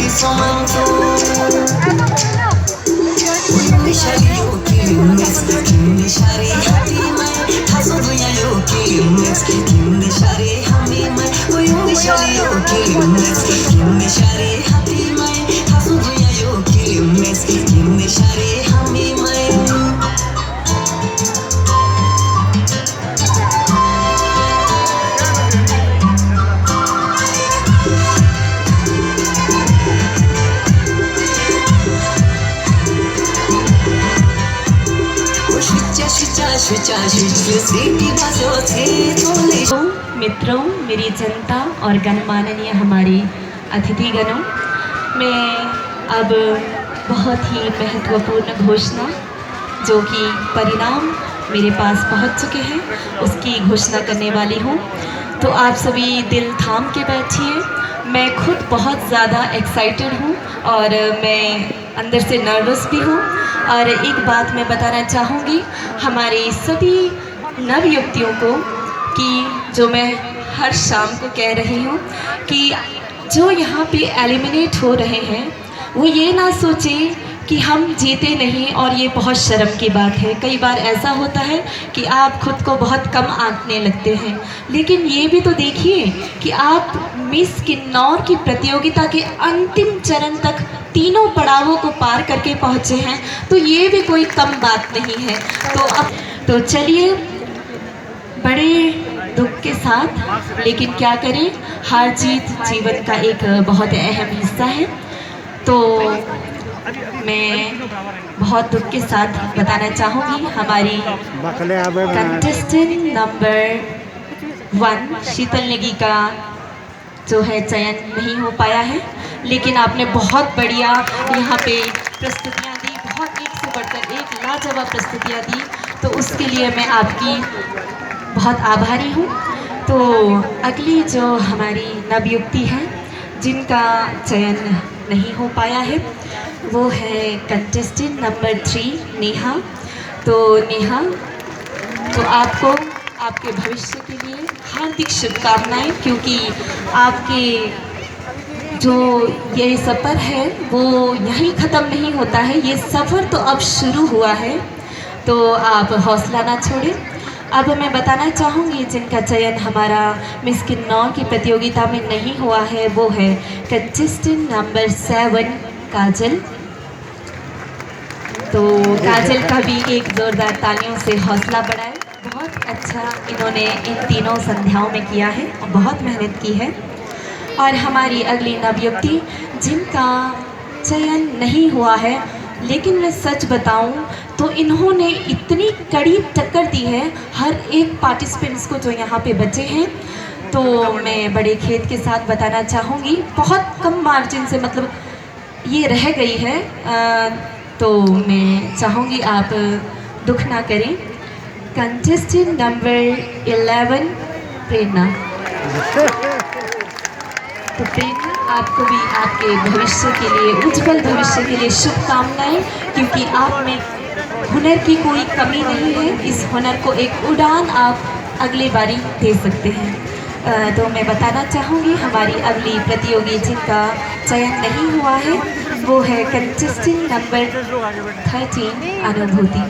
somando. Deixaria eu que me deixaria happy, mas tá tudo eu que me deixaria happy, mas foi deixaria eu que me deixaria happy, mas tá tudo eu que me deixaria happy, mas मित्रों, मेरी जनता और गणमाननीय हमारे अतिथिगणों, मैं अब बहुत ही महत्वपूर्ण घोषणा जो कि परिणाम मेरे पास पहुंच चुके हैं उसकी घोषणा करने वाली हूं। तो आप सभी दिल थाम के बैठिए। मैं खुद बहुत ज़्यादा एक्साइटेड हूं और मैं अंदर से नर्वस भी हूं। और एक बात मैं बताना चाहूँगी हमारे सभी नवयुवतियों को कि जो मैं हर शाम को कह रही हूँ कि जो यहाँ पे एलिमिनेट हो रहे हैं वो ये ना सोचें कि हम जीते नहीं, और ये बहुत शर्म की बात है। कई बार ऐसा होता है कि आप खुद को बहुत कम आंकने लगते हैं, लेकिन ये भी तो देखिए कि आप मिस किन्नौर की प्रतियोगिता के अंतिम चरण तक तीनों पड़ावों को पार करके पहुँचे हैं, तो ये भी कोई कम बात नहीं है। तो चलिए, बड़े दुख के साथ, लेकिन क्या करें, हार जीत जीवन का एक बहुत अहम हिस्सा है। तो मैं बहुत दुख के साथ बताना चाहूँगी हमारी कंटेस्टेंट नंबर 1 शीतल नेगी का जो है चयन नहीं हो पाया है, लेकिन आपने बहुत बढ़िया यहाँ पे प्रस्तुतियाँ दी, बहुत एक से बढ़कर एक लाजवाब प्रस्तुतियाँ दी, तो उसके लिए मैं आपकी बहुत आभारी हूँ। तो अगली जो हमारी नवयुवती है जिनका चयन नहीं हो पाया है वो है कंटेस्टेंट नंबर 3 नेहा। तो नेहा, तो आपको आपके भविष्य के लिए हार्दिक शुभकामनाएं, क्योंकि आपके जो ये सफ़र है वो यहीं ख़त्म नहीं होता है, ये सफ़र तो अब शुरू हुआ है। तो आप हौसला ना छोड़ें। अब मैं बताना चाहूँगी जिनका चयन हमारा मिस किन्नौर की प्रतियोगिता में नहीं हुआ है वो है कंटेस्टेंट नंबर 7 काजल। तो काजल का भी एक ज़ोरदार तालियों से हौसला बढ़ाए। बहुत अच्छा इन्होंने इन तीनों संध्याओं में किया है और बहुत मेहनत की है। और हमारी अगली नवयुवती जिनका चयन नहीं हुआ है, लेकिन मैं सच बताऊं तो इन्होंने इतनी कड़ी टक्कर दी है हर एक पार्टिसिपेंट्स को जो यहाँ पे बचे हैं। तो मैं बड़े खेद के साथ बताना चाहूँगी बहुत कम मार्जिन से, मतलब ये रह गई है। तो मैं चाहूँगी आप दुख ना करें। कंटेस्टेंट नंबर 11 प्रेरणा। तो प्रेरणा, आपको भी आपके भविष्य के लिए, उज्जवल भविष्य के लिए शुभकामनाएं, क्योंकि आप में हुनर की कोई कमी नहीं है। इस हुनर को एक उड़ान आप अगली बारी दे सकते हैं। तो मैं बताना चाहूँगी हमारी अगली प्रतियोगी जिनका चयन नहीं हुआ है वो है कंटेस्टेंट नंबर 13 अनुभूति।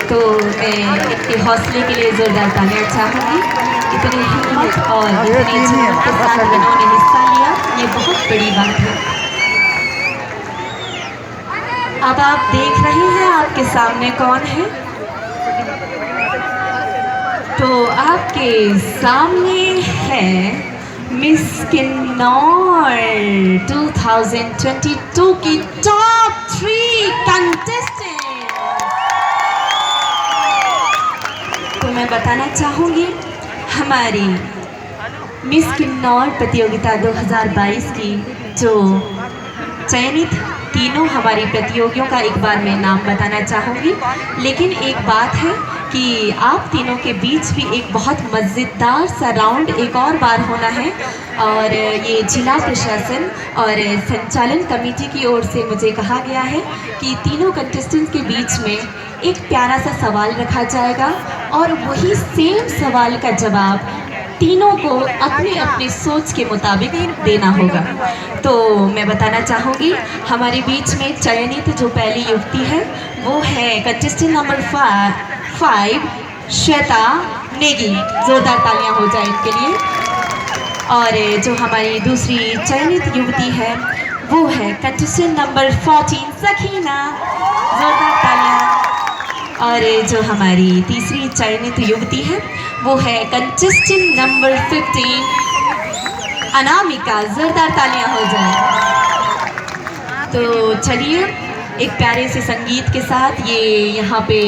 तो मैं इनके हौसले के लिए ज़ोरदार तालियां चाहूँगी। इतने हिम्मत और इतने जुनून के साथ इन्होंने हिस्सा लिया, ये बहुत बड़ी बात है। अब आप देख रहे हैं आपके सामने कौन है। तो आपके सामने है मिस किन्नौर 2022 की टॉप 3 कंटेस्टेंट। तो मैं बताना चाहूँगी हमारी मिस किन्नौर प्रतियोगिता 2022 की जो चयनित तीनों हमारी प्रतियोगियों का एक बार मैं नाम बताना चाहूँगी। लेकिन एक बात है कि आप तीनों के बीच भी एक बहुत मज़ेदार सा राउंड एक और बार होना है, और ये जिला प्रशासन और संचालन कमेटी की ओर से मुझे कहा गया है कि तीनों कंटेस्टेंट्स के बीच में एक प्यारा सा सवाल रखा जाएगा और वही सेम सवाल का जवाब तीनों को अपने अपने सोच के मुताबिक देना होगा। तो मैं बताना चाहूँगी हमारे बीच में चयनित जो पहली युवती है वो है कंटेस्टेंट नंबर 5 श्वेता नेगी। जोरदार तालियां हो जाए इनके लिए। और जो हमारी दूसरी चयनित युवती है वो है कंटेस्टेंट नंबर 14 सखीना। जोरदार तालियां। और जो हमारी तीसरी चयनित युवती है वो है कंटेस्टेंट नंबर 15 अनामिका। जोरदार तालियां हो जाए। तो चलिए एक प्यारे से संगीत के साथ ये यहाँ पे